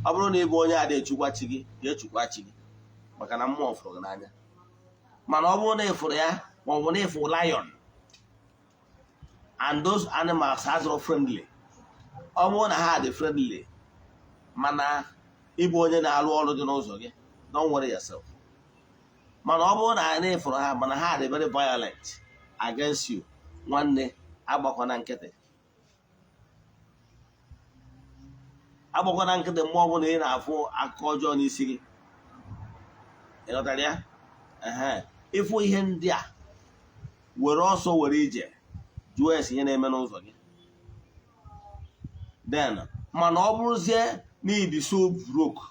ọ bụrụ na ịbụ onye a na-echukwa chi gị, ga-echukwa chi gị, maka na mmụọ fụrụ gị n'anya. Mana ọ bụrụ na ịfụrụ ya, ma ọ bụ na ịfụ lion and those animals are friendly, ọ bụrụ na ha dị friendly, mana ịbụ onye na-alụ ọrụ dị n'ụzọ gị, don't worry yourself. Mana ọ bụrụ na ịfụrụ ha mana ha dị very violent against you, nwanne, agbakọ na nkịtị. Agbakọ na nkịtị mgbe ọ bụla ị na-afụ akụkọ ọjọọ n'isi gị, ịghọtara ya? Ịfụ ihe ndị a, were ọsọ were ije jụọ esi ihe na-eme n'ụzọ gị. Then mana ọ bụrụzie na ịdị so broke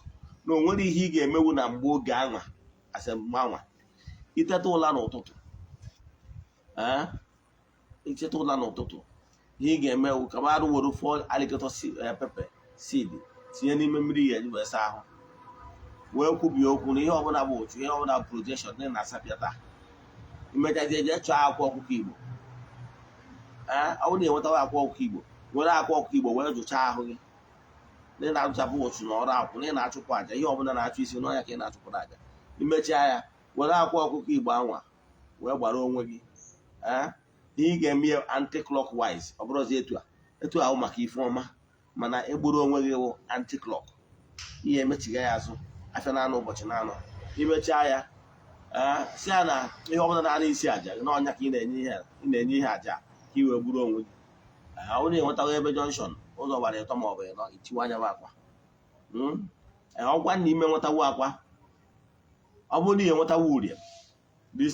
na o nwere ihe ị ga-emewu na mgbe oge anwa, asị mgbe anwa iteta ụla n'ụtụtụ, icheta ụla n'ụtụtụ ihe ị ga-eme wụ ka mmadụ were fọ alligator pepe seed tinye n'ime mmiri ya eji wee saa ahụ wee kwubie okwu na ihe ọbụla bụ otu ihe ọbụla projection dị na-asapịa taa imechazie jee chọọ akwa ọkụkọ Igbo ọ bụrụ na enwetawa akwa ọkụkọ Igbo were akwa ọkụkọ Igbo wee jụchaa ahụ gị na ị na-arụchapụ otu na ọrụ akwụ na ị na-achụpụ aja ihe ọbụla na-achụ isi n'ọnya ka ị na-achụpụrụ aja imechaa ya were akwa ọkụkọ Igbo anwa wee gbara onwe gị ihe ị ga-eme ya anti-clockwise ọ bụrụzi etu ahụ maka ife ọma mana egburu onwe gị wụ anti-clock ihe emechiga ya azụ afịa na-anọ ụbọchị na-anọ imechaa ya si ya na ihe ọbụla na-ana isi aja n'ọnya ka ị na-enye ihe aja ka i wee gburu onwe gị ọ na-enwetawa ebe junction ụzọ gbara ịtọ ma ọ bụ ịnọ itiwe anya bụ akwa ọgwa na ime nwetawu akwa ọ bụrụ na ihe nwetawu urie this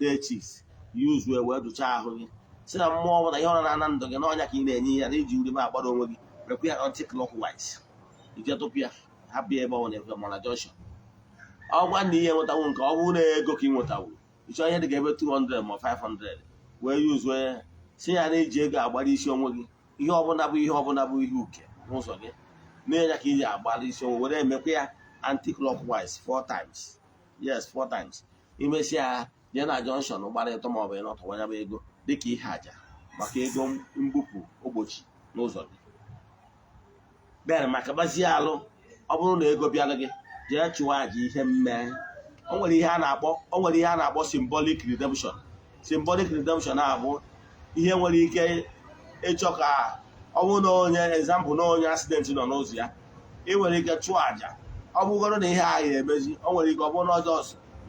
dechis use wee dụchaa ahụ gị si na mmụọ ọbụla ihe ọra na ndụ gị n'ọnya ka ị na-enye ya na iji uri ma agbara onwe gị rekwa ya anti-clockwise ije tụpụ ya hapụ ebe ọ na-efe mana junction ọgwa na ihe nwetawu nke ọ bụrụ na ego ka ị nwetawu ịchọ ihe dị ka ebe 200 ma 500 wee yuzuo ya si ya na iji ego agbara isi onwe gị ihe ọbụla bụ ihe uke n'ụzọ gị na-enye ka iji agbara isi onwe were emekwa ya anti-clockwise 4 times yes 4 times imesịa ya jee na junction gbara ịtọ maọbụ ịnọtọ wanyaba ego dịka ihe aja maka ego mbupụ ogbochi n'ụzọ gị bere maka gbazie alụ ọ bụrụ na ego bịara gị jee chụwa aja ihe mme o nwere ihe a na-akpọ symbolic redemption abụ ihe nwere ike ịchọ ka ọ bụrụ na onye example na onye accident nọ n'ụzọ ya ị nwere ike chụọ aja ọ bụgoro na ihe ahụ emezi o nwere ike ọ bụrụ na ọjọọ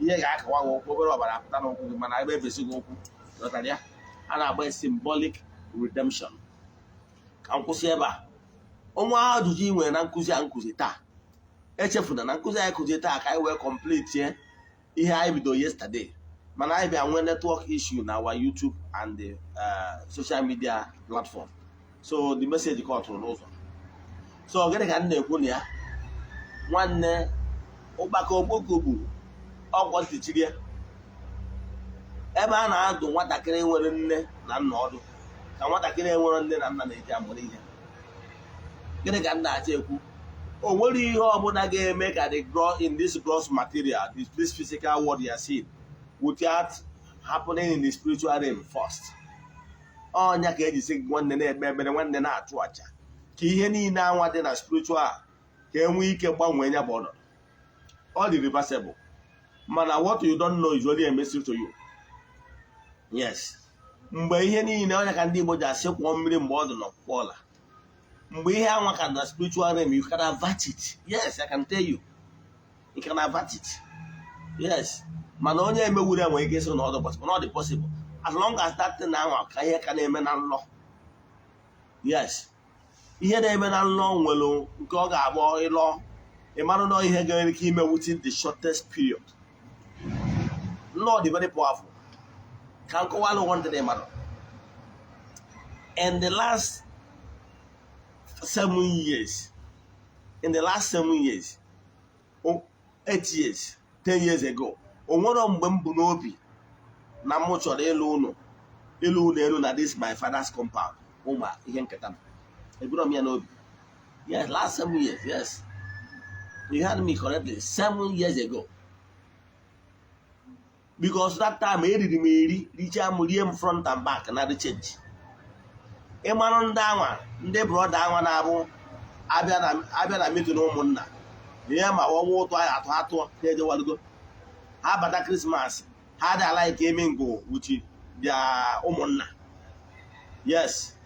ihe ga-akawa gị ụkwụ obere ọbara apụta n'ụkwụ gị mana ebe ebesi gị ụkwụ lọtara ya a na-agba symbolic redemption ka m kwụsị ebe a ọnwa ajụjụ ị nwere na nkụzi taa echefuna na nkụzi anyị kụzi taa ka anyị wee complete ihe anyị bido yesterday mana anyị bịa nwee network issue na our YouTube and the social media platform so the message ka ọ tụrụ n'ụzọ so gịnị ka m na-ekwu na ya nwanne ụkpaka okpoko gburu ọgwọ ntịchiri ya ebe a na-adụ nwatakịrị nwere nne na nna ọdụ ka nwatakịrị nwere nne na nna na-eji amụrụ ihe gịnị ka m na-achọ ekwu o nwere ihe ọbụla ga-eme ka the grow in this gross material this physical world you are seeing without happening in the spiritual realm first ọnya ka eji sị nwanne na-ekpe ekpere nwanne na-achụ aja ka ihe niile anwa dị na spiritual ka enwee ike gbanwee ya bụ ọnọdụ ọ dị reversible mana what you don't know is only a message to you yes mgbe ihe niile ọnya ka ndị Igbo ji asị kwụọ mmiri mgbe ọ dị n'ọkpụkpọ ọla mgbe ihe anwa ka na spiritual realm you can avert it yes I can tell you you can avert it yes mana onye emewuru ya nwere ike ịsị na ọ dị possible na ọ dị possible as long as that thing anwa ka ihe ka na-eme na nlọ yes ihe na-eme na nlọ nwere nke ọ ga-agba ịlọ ịmarụ na ihe ga-enwere ike ime within the shortest period nlọ dị very powerful ka nkọwalụ one thing ịmarụ in the last 7 years 8 years 10 years ago o nwere mgbe m bụ n'obi na m chọrọ ịlụ ụlọ elu na this my father's compound ụmụ ihe nketa m eburu m ya n'obi yes last 7 years yes you heard me correctly 7 years ago because that time eriri m richaa m rie m front and back na the change ịmarụ ndị anwa ndị brọda anwa na-abụ abịa na meeting ụmụnna ihe ma ọnwa ụtụ anyị atụ na-ejewalugo ha bata Christmas ha dị ala ike eme ngo wuchi bịa ụmụnna yes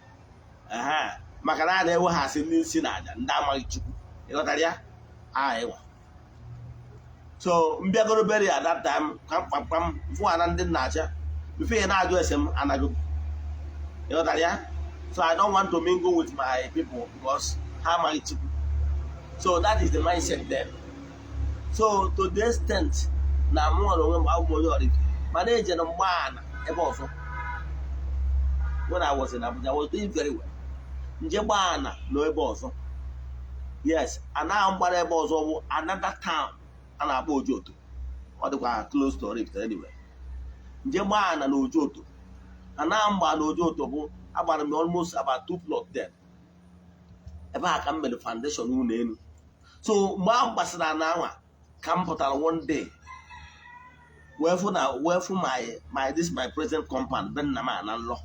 maka na a na-eweghasị ndị isi na aja ndị amaghị Chukwu ịghọtara ya ịwa so mbịagoro beri at that time kpamkpamkpam fụ na ndị nna-acha bifo ihe na-ajụ ese m anago ịghọtara ya so I don't want to mingle with my people because ha amaghị Chukwu so that is the mindset then so to the extent na mụ nwere onwe m abụ onye Oraifite mana ejere mgbaana ebe ọzọ when I was in Abuja I was doing very well nje gbaana n'ebe ọzọ yes anaghị mgbara ebe ọzọ bụ another town a na-akpọ Ojoto ọ dịkwa close to Oraifite anyway nje gbaana na Ojoto Anambra na Ojoto agbara m almost about 2 plots there. Ebe a ka m mere foundation ụlọ elu. So mgbe ahụ gbasara na anwa ka m pụtara one day wee fụ my present compound be nna m na nlọ.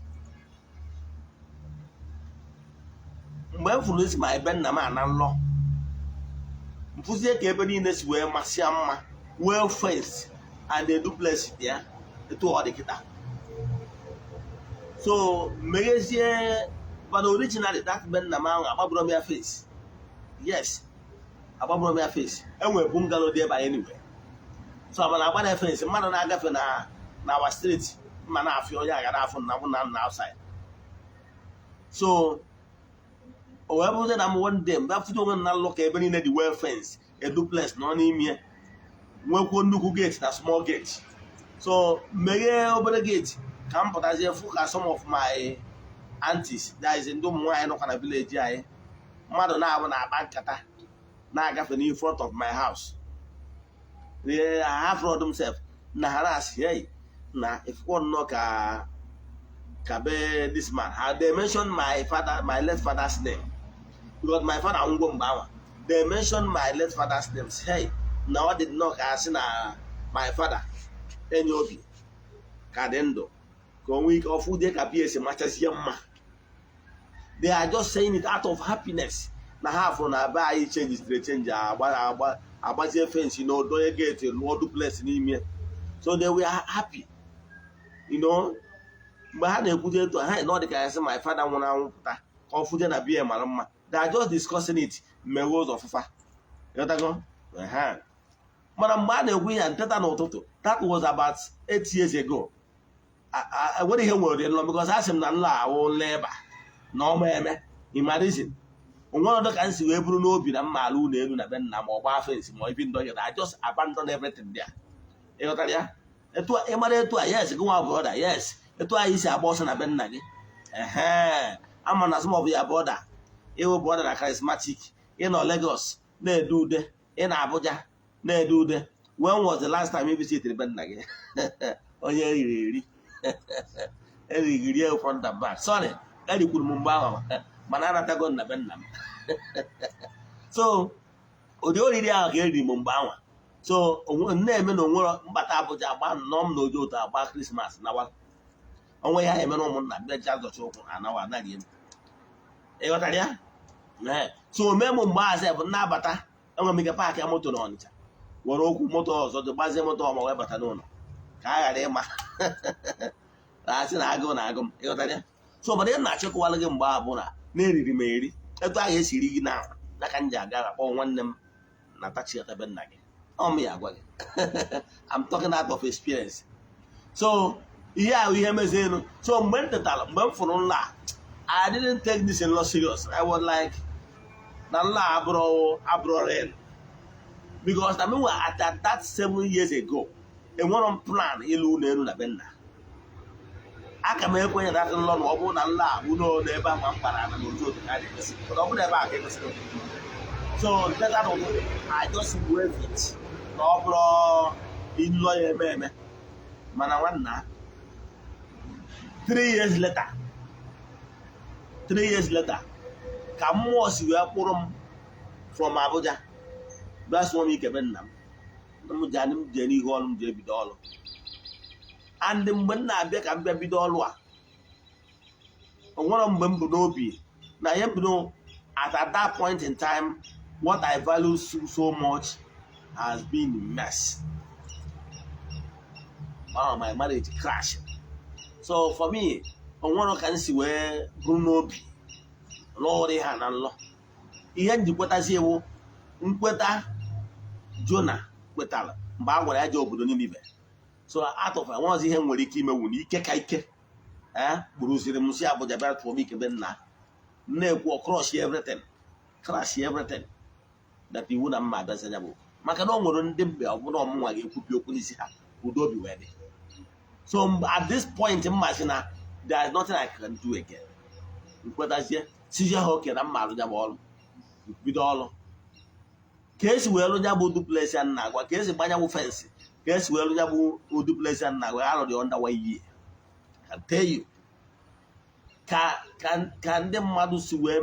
Mgbe m fụrụ isi my be nna m na nlọ, mfụzie ka ebe niile si wee masịa mma, well fenced and a duplex ya etu ọ dị kịta. So meghezie, but originally that be nna m ahụ agbabụrụ m ya face. Yes, agbabụrụ m ya face. Enwere bungalow dị ebe anyway. So I'm na-agba na fence, mmadụ na-agafe na our street, mma na-afịa onye aga na-afụ na outside. So o wee bụrụ na m one day mgbe afụta onwe m na nlọ ka ebe niile dị well fence, a duplex nọ n'ime, nwekwuo nnukwu gate na small gate. So meghee obere gate ka m pụtazie fụ ka some of my aunties, that is ndị ụmụ nwaanyị nọkwa na village anyị, mmadụ na-abụ na-akpa nkata na-agafe in front of my house. They have brought themselves na harass hey na if one know ka be this man. They mentioned my late father's name because my father won't go. They mentioned my late father's name. Hey, now I did not ask na my father Enyobi Kadendo week of food they They are just saying it out of happiness. Na half on a buy changes the change abazie fence, you know, don't get a more duplex in me. So they were happy, you know. But how they put it to her, not the guy say my father won't confident a beer, madam. They are just discussing it. Me was of fa. You go? Madam man, we and Tata no Toto. That was about 8 years ago. I wouldn't hear word because I said, I won't labor. No, man, imagine. One of the kinds we ever know be a malu, na ben na more fence, more even though I just abandoned everything there. You know, it was a yes, go on brother, yes. It was a boss and a ben naggy. I'm on a small of your border. You will border a charismatic. You know, Lagos, they do the in Abuja, they do the. When was the last time you visited Ben Naggy? Oh, yeah, really. Every year from the back. Sorry, Eddie could Mumba. Manana tagon na benam. So odi dia ga eri Mumbawa. So name no nworo mbata Abuja agba nom no Ojoto agba Christmas na wa. Onwe ya eme no mu na be ja zocho okwu anawa na rie. E ghọtara ya? So memo mgba ase bụ na abata enwe mega park ya moto na Onitsha. Were okwu moto ọzọ dị gbazie moto ọma wee bata n'ụlọ. Ka a ghara ịma. Asị na agụ na agụ. E ghọtara ya? So but na achekwala gị mgbe abụọ na-eriri m eri etu ahụ esiri gị na ka m ji aga akpọ nwanne m na tachiata be nna gị ọ m ya agwa gị. I'm talking out of experience. So ihe ahụ ihe mezienu. So mgbe m tetara, mgbe m fụrụ nla, I didn't take this a lot serious. I was like na nla abụrụ real because I mean at that 7 years ago enwere m plan ịlụ ụlọ elu na be nna. Aka m ekwenye that nlọ na ọ bụrụ na nla abụ n'ebe ahụ m kpara na Ojoto ka dị esi. But ọ bụrụ ebe a ka ekwesịrị. So that I just wave it. Na ọ bụrụ ịlọ ya eme. Mana nwanna 3 years later ka mmụọ si wee kpụrụ m from Abuja bịa sụọ m ike be nna m. M jee n'ihu ọrụ m jee bido ọrụ. And mgbe m na-abịa ka m bịa bido ọrụ a, o nwere mgbe m bụ n'obi na ya bido at that point in time what I value so much has been mess. Wow, my marriage crashed. So for me, o nwere ka m si wee bụrụ n'obi n'ọrụ ha na nlọ. Ihe njikwetazi ewu nkweta Jona kwetara mgbe a gwara ya jee obodo Ninive. So out of one ihe nwere ike imewu na ike ka ike kpụrụziri m si Abuja bịa tụọ m ike be nna na-ekwu crush everything that iwu na mma abịazanya bụ maka na ọ nwere ndị mbe ọbụla ọmụnwa ga-ekwupi okwu n'isi ha udo obi wee dị. So at this point mmasị na there is nothing I can do again. Nkwetazie sizie ha oke na mma alụnya bụ ọrụ bido ọrụ ka esi wee lụnya bụ duplex ya nna agwa ka esi gbanyanwụ fensị ka esi wee lụnya bụ duplex ya nna agwa alụ dị under 1 year. I can tell you ka ndị mmadụ si wee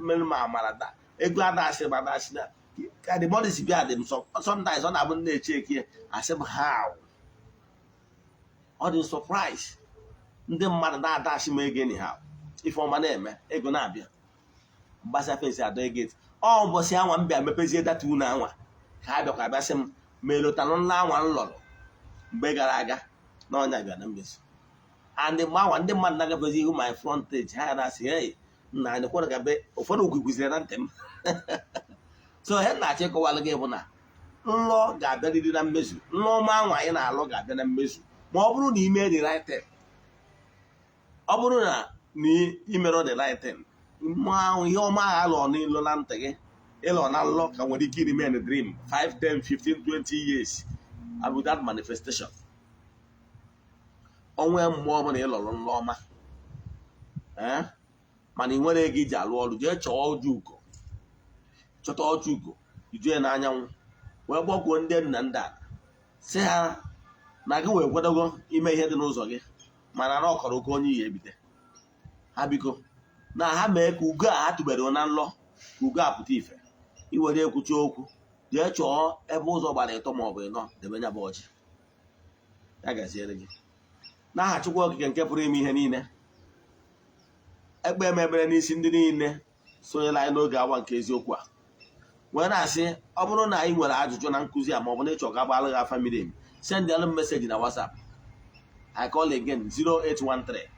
mere m amara da ego adasị ma adasị na ka the money si bịa dị m sometimes ọ na-abụ na-eche eke asị m how ọ dị surprise ndị mmadụ na-adasị m ego ha ife ọma na-eme ego na-abịa mgbasa fensi adọ gate ọ ụbọchị anwa m bịa mepezie data unu anwa ka ha bịakwa abịasị m ma elotalụ nla anwa m lọrọ mgbe gara aga na ọnya bịa na mmezu and mgbe anwa ndị mmadụ na-agafezi ihu my frontage ha na-asị hey nna anyị kwere gabe ụfọdụ okwu kwuziri na ntị m so ihe na-achọ ịkọwalụ gị bụ na nlọ ga-abịarịrị na mmezu nlọ ọma anwa anyị na-alụ ga-abịa na mmezu ma ọ bụrụ na ime the right thing ọ bụrụ na imerọ the right thing ihe ọma agha alụ n'ịlụ na ntị gị ịlọ na nlọ ka nwere ike remain dream 5, 10, 15, 20 years about that manifestation onwe mmụọ ọbụla ịlọrọ nlọ ọma mana ị nwere ego iji alụ ọrụ jee chọọ ọjọ ugo chọta ọjọ ugo ijue n'anyanwụ wee gbọkwuo ndị nna ndị ala si ha na gị wee kwadogo ime ihe dị n'ụzọ gị mana na ọ kọrọ oke onye ihe ebite ha biko na ha mee ka ugo a ha tụbere na nlọ ka ugo a pụta ife iwere ekwuchi okwu jee chọọ ebe ụzọ gbara ịtọ maọbụ ịnọ debe nya bụ ọjị ya gaziere gị n'aha Chukwu Okike nke pụrụ ime ihe niile ekpe emebere n'isi ndị niile sonyela anyị n'oge awa nke eziokwu a wee na-asị ọ bụrụ na anyị nwere ajụjụ na nkụzi a maọbụ na ịchọ ka agbalụ gị afa miri emi send alụ meseji na WhatsApp I call again 0813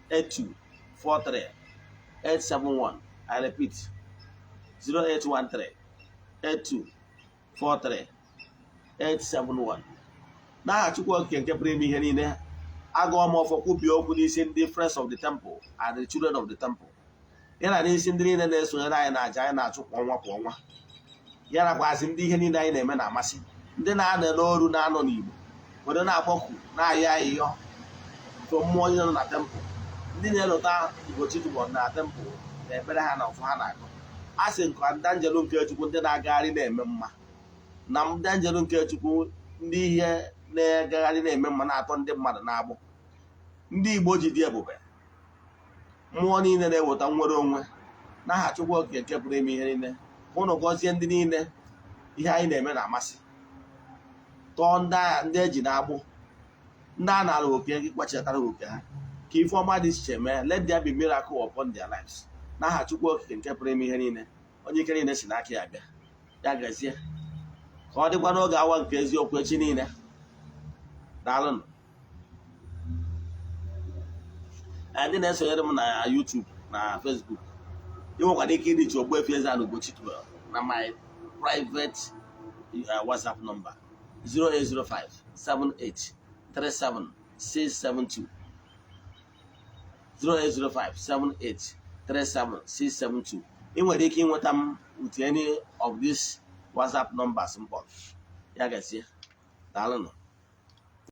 8243 871 I repeat 0813 8243 871 n'aha Chukwu Okike nke pụrụ ime ihe niile agụọ m ọfọ kwubie okwu n'isi ndị friends of the temple and the children of the temple ya na n'isi ndị niile na-esonyere anyị na aja anyị na-achụ kwa ọnwa kwa ọnwa ya nakwazi ndị ihe niile anyị na-eme na-amasị ndị na-anọ n'oru na-anọ n'Igbo were na-akpọku na-ayọ ayịyọ to mmụọ onye nọ na tempụl ndị na-elota ụbọchị Igbo na tempụl na ekpere ha na ọfụ ha na-akọ a sị nke ndị anjelu nke Chukwu ndị na-agagharị na-eme mma na ndị anjelu nke Chukwu ndị ihe na-agagharị na-eme mma na-atọ ndị mmadụ na-agbụ ndị Igbo ji dị ebube mmụọ niile na-eweta nnwere onwe n'aha Chukwu Okike nke pụrụ ime ihe niile ụnụ gọzie ndị niile ihe anyị na-eme na-amasị tọọ ndị eji na-agbụ ndị a na-alụ oke gị kpachitara oke ha ka ife ọma dị iche mee let there be miracle upon their lives n'aha Chukwu Okike nke pụrụ ime ihe niile onye ike niile si n'aka ya bịa ya gazie ka ọ dịkwa n'oge awa nke eziokwu echi niile daalụnụ ndị na-esonyere m na YouTube na Facebook ị nwekwara ike ịdịchi Ogbuefi Eze-Ana Ugochi na my private WhatsApp number 08057837672 08057837672 ị nwere ike ịnweta m with any of these WhatsApp numbers mbọ ya gazie daalụnụ